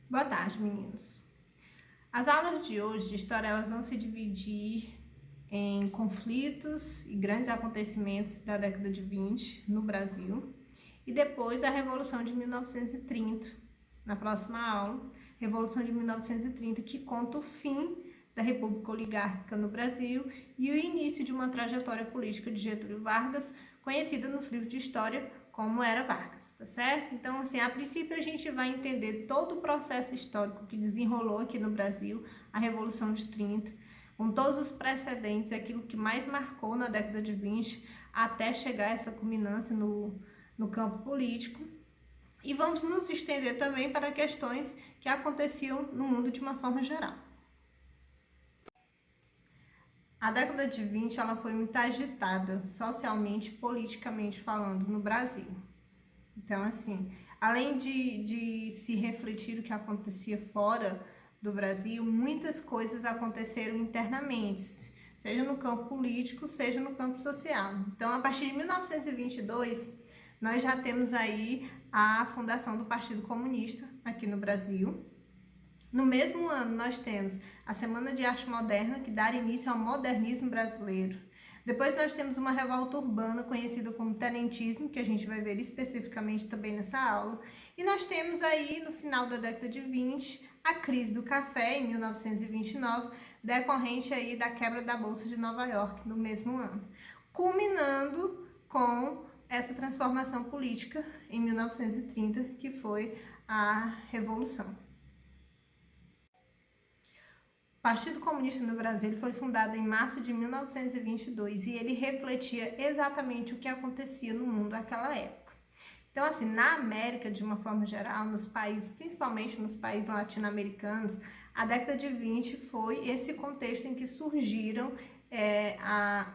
Boa tarde, meninos. As aulas de hoje de história elas vão se dividir em conflitos e grandes acontecimentos da década de 20 no Brasil e depois a Revolução de 1930. Na próxima aula, Revolução de 1930, que conta o fim da República Oligárquica no Brasil e o início de uma trajetória política de Getúlio Vargas, conhecida nos livros de história como Era Vargas, tá certo? Então, assim, a princípio a gente vai entender todo o processo histórico que desenrolou aqui no Brasil, a Revolução de 30, com todos os precedentes, aquilo que mais marcou na década de 20, até chegar a essa culminância no campo político. E vamos nos estender também para questões que aconteciam no mundo de uma forma geral. A década de 20 ela foi muito agitada, socialmente e politicamente falando, no Brasil. Então, assim, além de se refletir o que acontecia fora do Brasil, muitas coisas aconteceram internamente, seja no campo político, seja no campo social. Então, a partir de 1922, nós já temos aí a fundação do Partido Comunista aqui no Brasil. No mesmo ano, nós temos a Semana de Arte Moderna, que dá início ao modernismo brasileiro. Depois nós temos uma revolta urbana, conhecida como tenentismo, que a gente vai ver especificamente também nessa aula. E nós temos aí, no final da década de 20, a crise do café, em 1929, decorrente aí da quebra da Bolsa de Nova York, no mesmo ano. Culminando com essa transformação política em 1930, que foi a Revolução. O Partido Comunista no Brasil ele foi fundado em março de 1922 e ele refletia exatamente o que acontecia no mundo naquela época. Então, assim, na América, de uma forma geral, nos países, principalmente nos países latino-americanos, a década de 20 foi esse contexto em que surgiram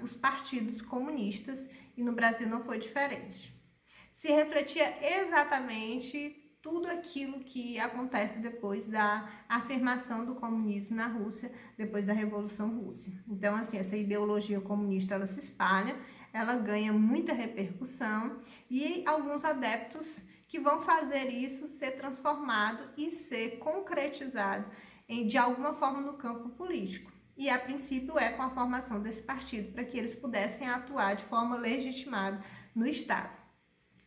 os partidos comunistas e no Brasil não foi diferente. Se refletia exatamente tudo aquilo que acontece depois da afirmação do comunismo na Rússia, depois da Revolução Russa. Então, assim, essa ideologia comunista, ela se espalha, ela ganha muita repercussão e alguns adeptos que vão fazer isso ser transformado e ser concretizado de alguma forma no campo político. E, a princípio, é com a formação desse partido, para que eles pudessem atuar de forma legitimada no Estado.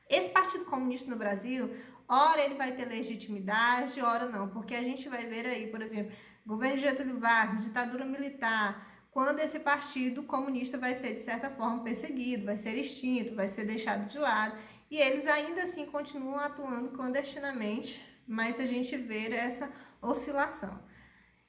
Esse Partido Comunista no Brasil, ora ele vai ter legitimidade, ora não, porque a gente vai ver aí, por exemplo, governo de Getúlio Vargas, ditadura militar, quando esse partido comunista vai ser, de certa forma, perseguido, vai ser extinto, vai ser deixado de lado, e eles ainda assim continuam atuando clandestinamente, mas a gente vê essa oscilação.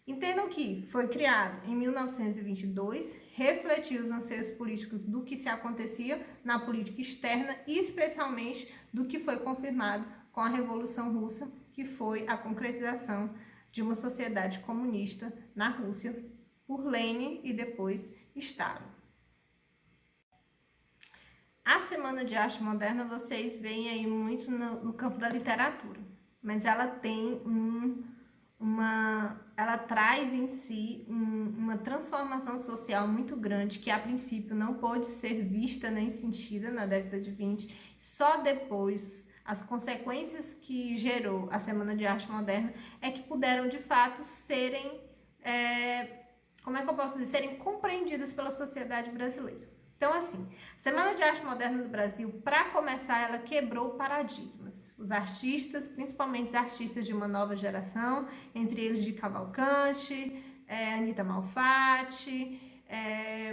Entendam que foi criado em 1922, refletiu os anseios políticos do que se acontecia na política externa e especialmente do que foi confirmado com a Revolução Russa, que foi a concretização de uma sociedade comunista na Rússia por Lenin e depois Stalin. A Semana de Arte Moderna vocês veem aí muito no campo da literatura, mas ela tem ela traz em si uma transformação social muito grande que a princípio não pôde ser vista nem sentida na década de 20, só depois as consequências que gerou a Semana de Arte Moderna é que puderam de fato serem, serem compreendidas pela sociedade brasileira. Então, assim, a Semana de Arte Moderna no Brasil, para começar, ela quebrou paradigmas. Os artistas, principalmente os artistas de uma nova geração, entre eles de Cavalcante, Anita Malfatti,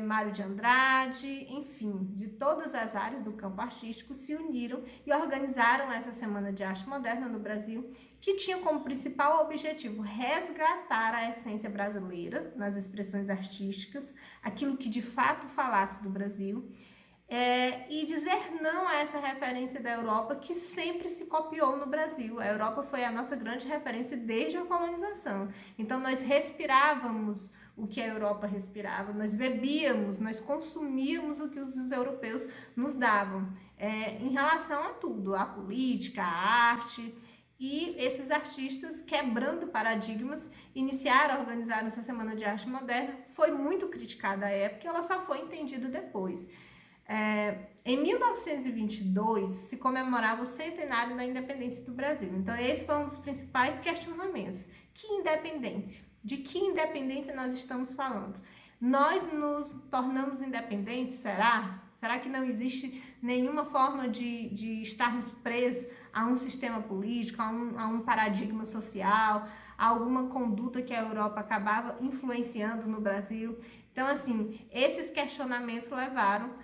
Mário de Andrade, enfim, de todas as áreas do campo artístico, se uniram e organizaram essa Semana de Arte Moderna no Brasil, que tinha como principal objetivo resgatar a essência brasileira nas expressões artísticas, aquilo que de fato falasse do Brasil, e dizer não a essa referência da Europa que sempre se copiou no Brasil. A Europa foi a nossa grande referência desde a colonização. Então, nós respirávamos o que a Europa respirava, nós bebíamos, nós consumíamos o que os europeus nos davam, em relação a tudo, a política, a arte. E esses artistas, quebrando paradigmas, iniciaram, organizaram essa Semana de Arte Moderna. Foi muito criticada à época e ela só foi entendida depois. Em 1922, se comemorava o centenário da independência do Brasil. Então, esse foi um dos principais questionamentos. Que independência? De que independência nós estamos falando? Nós nos tornamos independentes, será? Será que não existe nenhuma forma de estarmos presos a um sistema político, a um paradigma social, a alguma conduta que a Europa acabava influenciando no Brasil? Então, assim, esses questionamentos levaram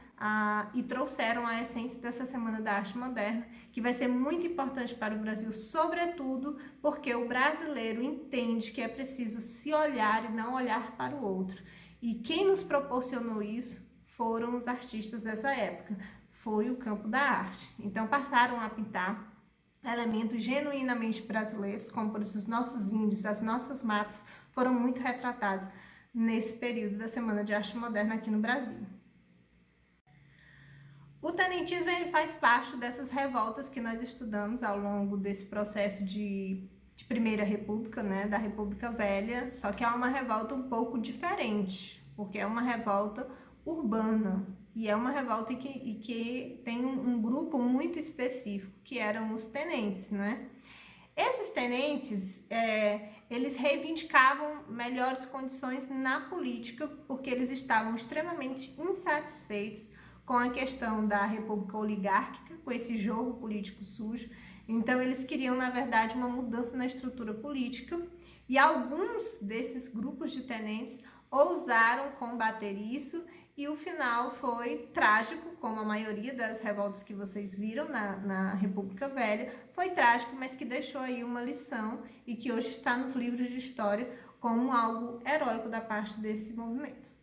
e trouxeram a essência dessa Semana da Arte Moderna, que vai ser muito importante para o Brasil, sobretudo porque o brasileiro entende que é preciso se olhar e não olhar para o outro. E quem nos proporcionou isso foram os artistas dessa época, foi o campo da arte. Então passaram a pintar elementos genuinamente brasileiros, como por exemplo os nossos índios, as nossas matas, foram muito retratados nesse período da Semana de Arte Moderna aqui no Brasil. O tenentismo ele faz parte dessas revoltas que nós estudamos ao longo desse processo de Primeira República, né, da República Velha, só que é uma revolta um pouco diferente, porque é uma revolta urbana e é uma revolta que tem um grupo muito específico, que eram os tenentes, né? Esses tenentes, eles reivindicavam melhores condições na política, porque eles estavam extremamente insatisfeitos com a questão da república oligárquica, com esse jogo político sujo. Então, eles queriam, na verdade, uma mudança na estrutura política, e alguns desses grupos de tenentes ousaram combater isso, e o final foi trágico, como a maioria das revoltas que vocês viram na República Velha, foi trágico, mas que deixou aí uma lição e que hoje está nos livros de história como algo heróico da parte desse movimento.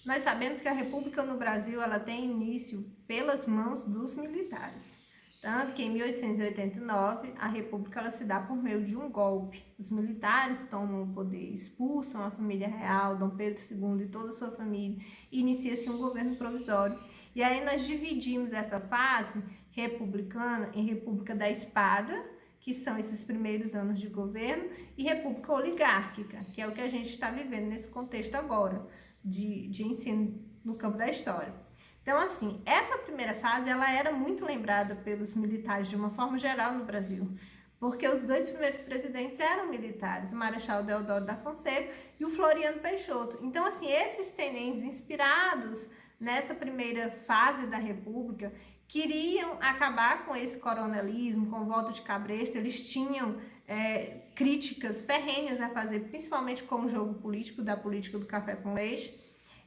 Nós sabemos que a República no Brasil ela tem início pelas mãos dos militares. Tanto que em 1889 a República ela se dá por meio de um golpe. Os militares tomam o poder, expulsam a família real, Dom Pedro II e toda a sua família, e inicia-se um governo provisório. E aí nós dividimos essa fase republicana em República da Espada, que são esses primeiros anos de governo, e República Oligárquica, que é o que a gente está vivendo nesse contexto agora, de ensino no campo da história. Então, assim, essa primeira fase, ela era muito lembrada pelos militares de uma forma geral no Brasil, porque os dois primeiros presidentes eram militares, o Marechal Deodoro da Fonseca e o Floriano Peixoto. Então, assim, esses tenentes inspirados nessa primeira fase da República, queriam acabar com esse coronelismo, com o voto de cabresto, eles tinham críticas ferrenhas a fazer, principalmente com o jogo político, da política do café com leite,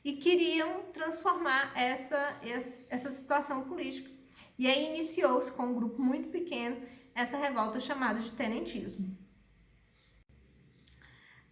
e queriam transformar essa situação política. E aí iniciou-se com um grupo muito pequeno essa revolta chamada de tenentismo.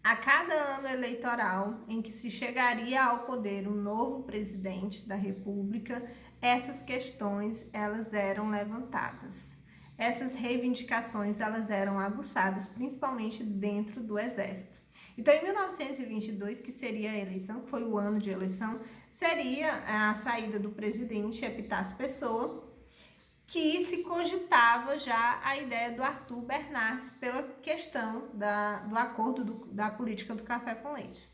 A cada ano eleitoral em que se chegaria ao poder um novo presidente da República, essas questões elas eram levantadas. Essas reivindicações elas eram aguçadas, principalmente dentro do Exército. Então, em 1922, que seria a eleição, que foi o ano de eleição, seria a saída do presidente Epitácio Pessoa, que se cogitava já a ideia do Arthur Bernardes pela questão do acordo da política do café com leite.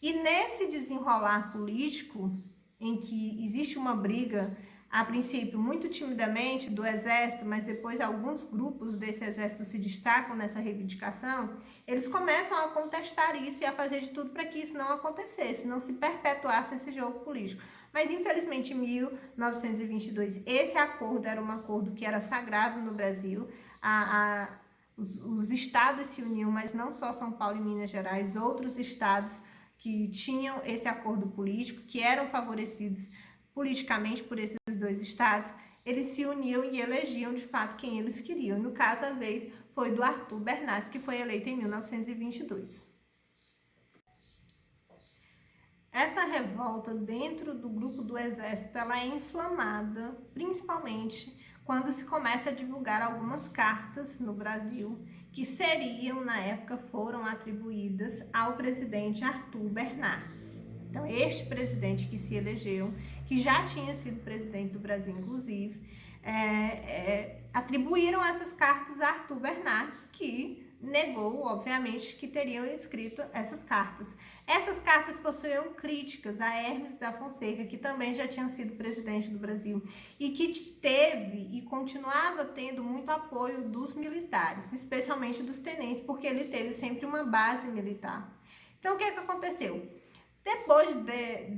E nesse desenrolar político, em que existe uma briga, a princípio muito timidamente, do Exército, mas depois alguns grupos desse Exército se destacam nessa reivindicação, eles começam a contestar isso e a fazer de tudo para que isso não acontecesse, não se perpetuasse esse jogo político. Mas, infelizmente, em 1922, esse acordo era um acordo que era sagrado no Brasil. Os estados se uniam, mas não só São Paulo e Minas Gerais, outros estados que tinham esse acordo político, que eram favorecidos politicamente por esses dois estados, eles se uniam e elegiam de fato quem eles queriam. No caso, a vez foi do Arthur Bernardes, que foi eleito em 1922. Essa revolta dentro do grupo do Exército, ela é inflamada, principalmente quando se começa a divulgar algumas cartas no Brasil, que seriam, na época, foram atribuídas ao presidente Arthur Bernardes. Então, este presidente que se elegeu, que já tinha sido presidente do Brasil, inclusive, atribuíram essas cartas a Arthur Bernardes, que negou, obviamente, que teriam escrito essas cartas. Essas cartas possuíam críticas a Hermes da Fonseca, que também já tinha sido presidente do Brasil, e que teve e continuava tendo muito apoio dos militares, especialmente dos tenentes, porque ele teve sempre uma base militar. Então, o que aconteceu? Depois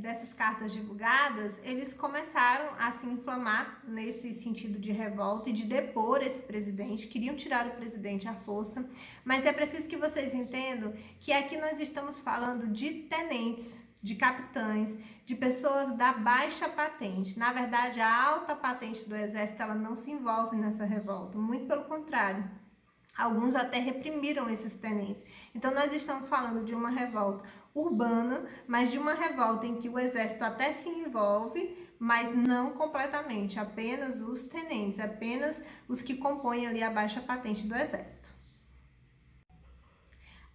dessas cartas divulgadas, eles começaram a se inflamar nesse sentido de revolta e de depor esse presidente, queriam tirar o presidente à força, mas é preciso que vocês entendam que aqui nós estamos falando de tenentes, de capitães, de pessoas da baixa patente. Na verdade, a alta patente do exército, ela não se envolve nessa revolta, muito pelo contrário. Alguns até reprimiram esses tenentes. Então, nós estamos falando de uma revolta urbana, mas de uma revolta em que o exército até se envolve, mas não completamente, apenas os tenentes, apenas os que compõem ali a baixa patente do exército.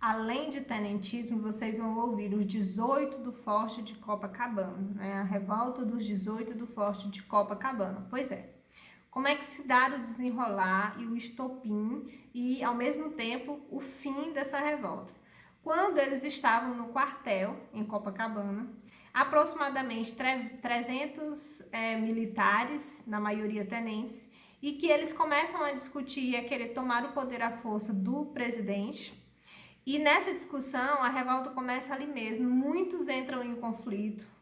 Além de tenentismo, vocês vão ouvir os 18 do Forte de Copacabana, né? A revolta dos 18 do Forte de Copacabana. Pois é. Como é que se dá o desenrolar e o estopim e, ao mesmo tempo, o fim dessa revolta? Quando eles estavam no quartel, em Copacabana, aproximadamente 300 militares, na maioria tenentes, e que eles começam a discutir e a querer tomar o poder à força do presidente. E nessa discussão, a revolta começa ali mesmo, muitos entram em conflito.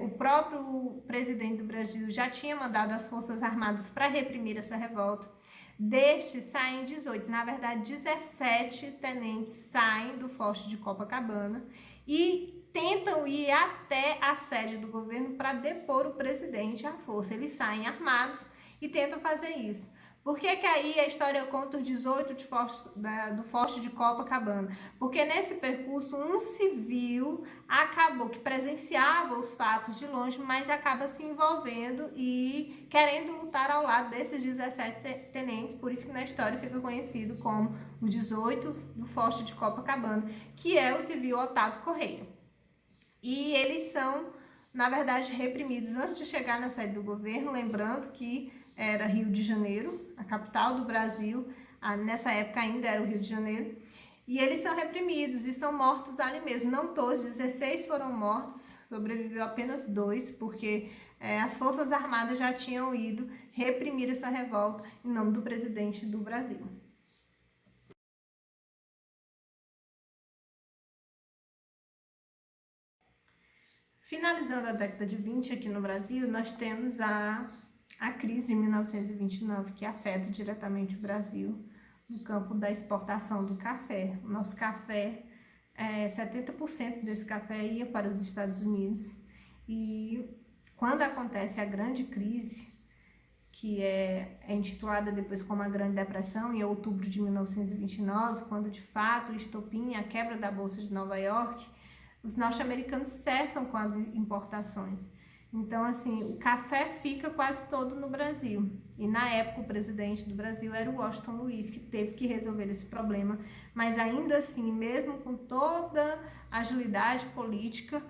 O próprio presidente do Brasil já tinha mandado as Forças Armadas para reprimir essa revolta. Destes saem 18, na verdade 17 tenentes saem do Forte de Copacabana e tentam ir até a sede do governo para depor o presidente à força. Eles saem armados e tentam fazer isso. Por que aí a história conta os 18 do Forte de Copacabana? Porque nesse percurso um civil acabou que presenciava os fatos de longe, mas acaba se envolvendo e querendo lutar ao lado desses 17 tenentes, por isso que na história fica conhecido como os 18 do Forte de Copacabana, que é o civil Otávio Correia. E eles são, na verdade, reprimidos antes de chegar na sede do governo, lembrando que era Rio de Janeiro, a capital do Brasil, nessa época ainda era o Rio de Janeiro, e eles são reprimidos e são mortos ali mesmo. Não todos, 16 foram mortos, sobreviveu apenas 2, porque as Forças Armadas já tinham ido reprimir essa revolta em nome do presidente do Brasil. Finalizando a década de 20 aqui no Brasil, nós temos a crise de 1929, que afeta diretamente o Brasil no campo da exportação do café. O nosso café, 70% desse café ia para os Estados Unidos. E quando acontece a grande crise, que é intitulada depois como a Grande Depressão, em outubro de 1929, quando de fato o estopim, a quebra da Bolsa de Nova York, os norte-americanos cessam com as importações. Então, assim, o café fica quase todo no Brasil. E na época o presidente do Brasil era o Washington Luiz, que teve que resolver esse problema. Mas ainda assim, mesmo com toda a agilidade política,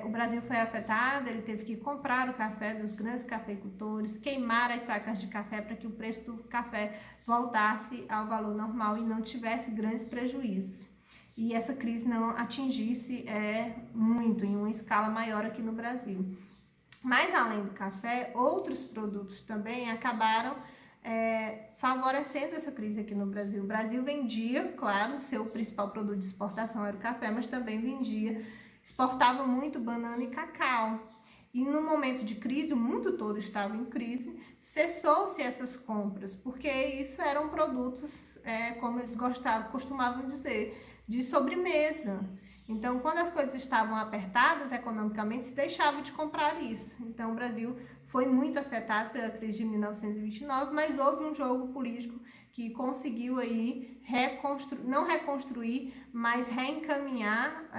o Brasil foi afetado, ele teve que comprar o café dos grandes cafeicultores, queimar as sacas de café para que o preço do café voltasse ao valor normal e não tivesse grandes prejuízos. E essa crise não atingisse muito, em uma escala maior aqui no Brasil. Mas além do café, outros produtos também acabaram favorecendo essa crise aqui no Brasil. O Brasil vendia, claro, seu principal produto de exportação era o café, mas também exportava muito banana e cacau. E no momento de crise, o mundo todo estava em crise, cessou-se essas compras, porque isso eram produtos, como eles costumavam dizer, de sobremesa. Então, quando as coisas estavam apertadas economicamente, se deixava de comprar isso. Então, o Brasil foi muito afetado pela crise de 1929, mas houve um jogo político que conseguiu aí não reconstruir, mas reencaminhar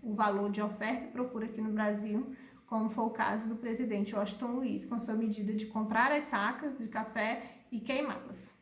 o valor de oferta e procura aqui no Brasil, como foi o caso do presidente Washington Luiz, com a sua medida de comprar as sacas de café e queimá-las.